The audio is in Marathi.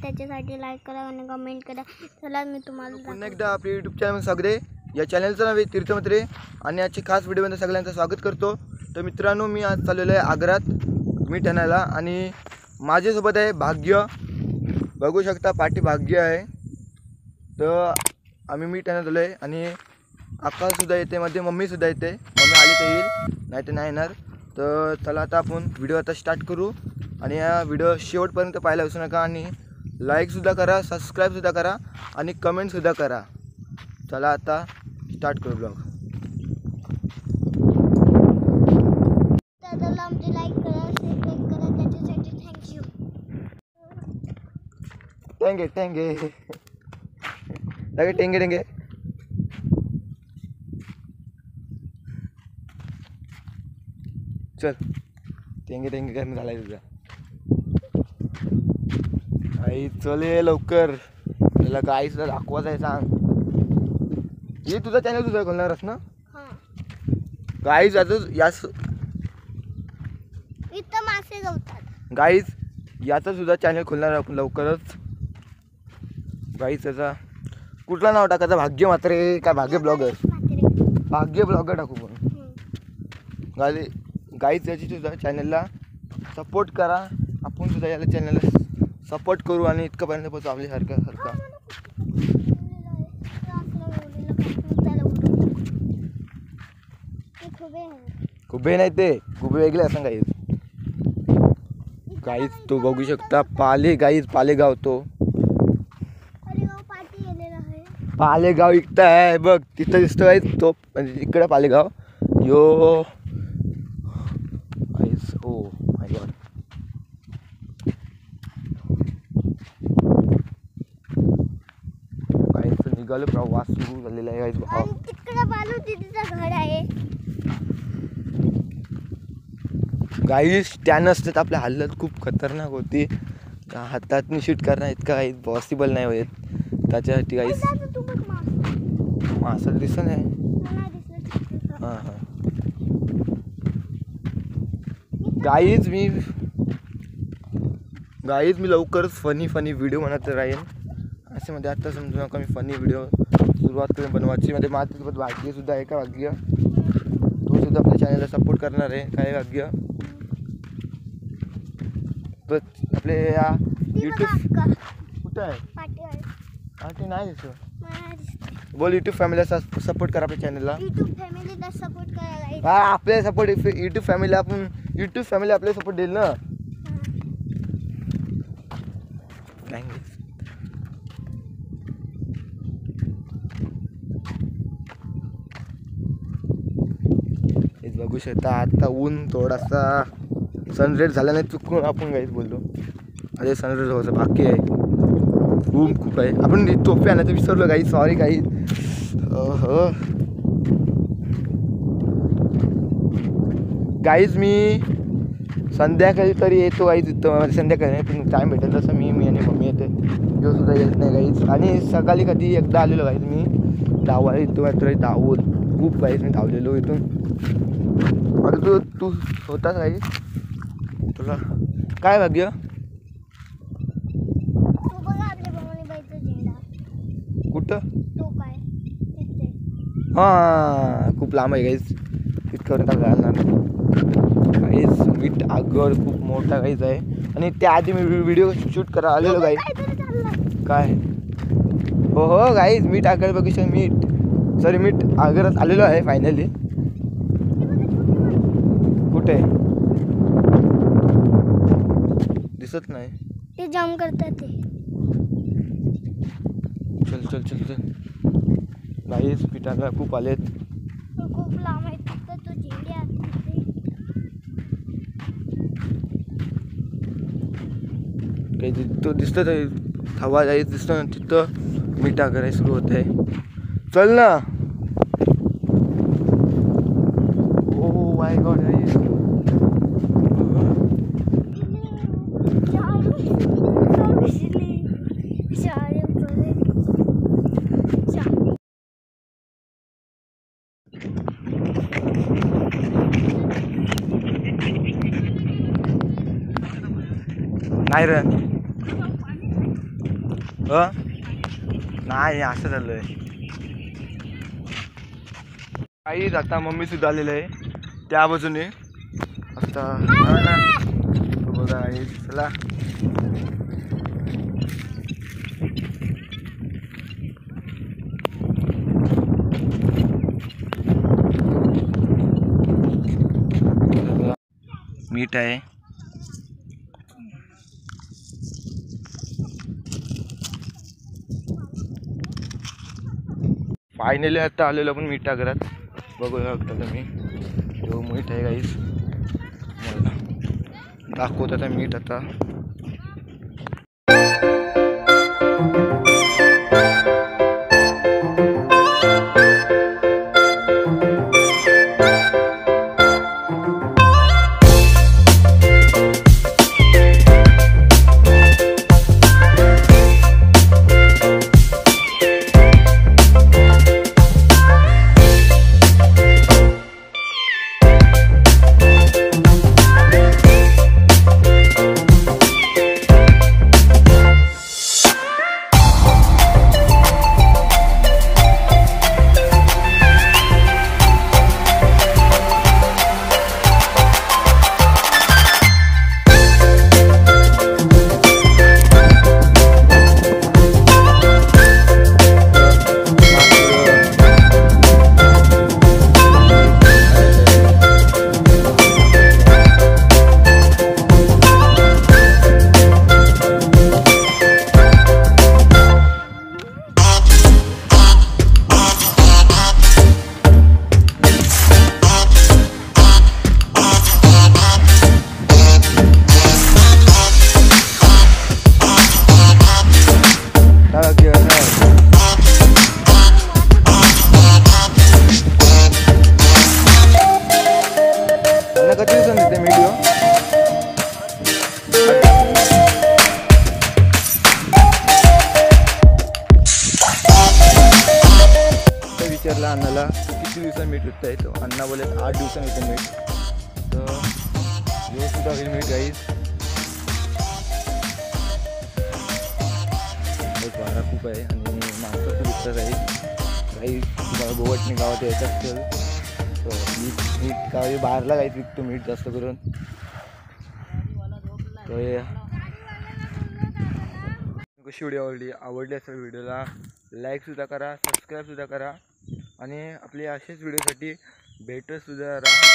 त्याच्यासाठी लाईक करा आणि कमेंट करा. चला मी तुम्हाला पुन्हा एकदा आपल्या यूट्यूब चॅनल स्वागत आहे. या चॅनलचं नाव आहे तीर्थमित्रे आणि आजची खास व्हिडिओमध्ये सगळ्यांचं स्वागत करतो. तर मित्रांनो, मी आज चाललेलो आहे आग्र्यात मीठ आणायला आणि माझ्यासोबत आहे भाग्य. बघू शकता पाठी भाग्य आहे. तर आम्ही मीठ आणायला आलो आहे आणि आकाशसुद्धा येते, मध्ये मम्मीसुद्धा येते. मम्मी आली तर येईल, नाही तर नाही येणार. तर चला आता आपण व्हिडिओ आता स्टार्ट करू आणि या व्हिडिओ शेवटपर्यंत पाहायला विसरू नका आणि लाईकसुद्धा करा, सबस्क्राईबसुद्धा करा आणि कमेंटसुद्धा करा. चला आता स्टार्ट करू ब्लॉग. तर आमची लाईक करा, सबस्क्राईब करा, त्याच्यासाठी थँक्यू. टेंगे टेंगे लगे टेंगे टेंगे. चल टेंगे टेंगे करून झालाय तुझा. आई चल ये लवकर, त्याला काय सुद्धा दाखवायचं आहे. सांग ये तुझा चॅनल तुझा खोलणारच ना? गाईज आता याच इथं मासे गवतात. गाईज याचा सुद्धा चॅनल खोलणार आपण लवकरच. गाईज त्याचा कुठला नाव टाकायचं? भाग्य म्हात्रे काय भाग्य ब्लॉगर? भाग्य ब्लॉगर टाकू पण. गाईज याची सुद्धा चॅनलला सपोर्ट करा. आपण सुद्धा याला चॅनलला सपोर्ट करू आणि इतकंपर्यंत पोचू आपल्यासारखा. खुबे नाही ते खुबे वेगळे असं गाईज तो बघू शकता. पालेगाव तो पालेगाव इकडं आहे बघ, तिथं दिसतो आहे तो, म्हणजे इकडं पालेगाव यो. गाईज हो माय गॉड. गाईज निघालो, प्रवास सुरू झालेला आहे. गाईज तिकडे बालू दीदीचं घर आहे. गाईज त्यानं असतात आपल्या हालत खूप खतरनाक होती. हातातनी शूट करणं इतका काही पॉसिबल नाही होत. त्याच्यासाठी गाईज मासा दिसत नाही. हां हां गाईज मी लवकरच फनी व्हिडिओ बनवत राहीन. असे मध्ये आता समजू नका मी फनी व्हिडिओ सुरुवात करून बनवायची. मध्ये माझ्यासोबत भाग्यसुद्धा आहे का भाग्य, तो सुद्धा आपल्या चॅनलला सपोर्ट करणार आहे. काय भाग्य आपले या यूट्यूब कुठं आहे? पाठी नाही दिसत. बोल यूट्यूब फॅमिलीला सपोर्ट करा आपल्या चॅनलला. यूट्यूब फॅमिलीला सपोर्ट करा. हा आपल्या सपोर्ट यूट्यूब फॅमिली आपल्याला सपोर्ट देईल ना. हेच बघू शकता. आता ऊन थोडासा सनरेट झाला नाही चुकून आपण काहीच बोललो. अरे सनरेट व्हायचं बाकी आहे. ऊन खूप आहे. आपण टोपी आणायचं विसरलो काही. सॉरी काही. गाईज मी संध्याकाळी तरी येतो गाईज इथं. संध्याकाळी नाही पण टाईम भेटेल तसं मी आणि मम्मी येते. जो सुद्धा येत नाही गाईज. आणि सकाळी कधी एकदा आलेलो गाईज मी धावायला. इथं मात्र धावून खूप गाईज मी धावलेलो इथून. आता तू होताच गाईज. तुला काय भाग्य? कुठं? हां खूप लांब आहे गाईज. तिथपर्यंत घालणार गाईज. मीठ आगर खूप मोठा गाईज आहे. आणि त्याआधी मी व्हिडिओ शूट करा आलेलो गाईज. काय हो गाईज मीठ आगर बघू शकता. मीठ आगरात आलेलो आहे फायनली. कुठे दिसत नाही ते जाम करतात ते. चल गाईज पिठाला खूप आलेत. खूप लांब आहे तिथं. तो झेंडे काही तो दिसतं आहे. हवा जायचं दिसतं ना तिथं मिठा करायला सुरू होत आहे. चल ना. Oh my God guys. नाही रे नाही असं झालंय काहीच. आता मम्मी सुद्धा आलेलं आहे त्या बाजूने. आता बघा चला मीठ आहे. फायनली आता आलेलो आपण मीठा घरात. बघू शकता तुम्ही तो मीठ आहे गाईस. मला दाखवत आता मीठ आता. कधी दिवसांनी ते व्हिडिओ विचारला अण्णाला किती दिवसांनी मीठ विकताय. तो अण्णा बोले 8 दिवसांनी येते मीठ. तर यो सुद्धा होईल मीठ गाईज. वारा खूप आहे आणि माणसाचं विकतात आहे गाईज. तुम्हाला गोवटणी गावात यायचं असेल मीठ गावी बाहेरला काहीच विकतो मीठ जास्त करून. तर कशी व्हिडिओ आवडली असेल व्हिडिओला लाईकसुद्धा करा, सबस्क्राईबसुद्धा करा आणि आपले असेच व्हिडिओसाठी भेटतसुद्धा राहा.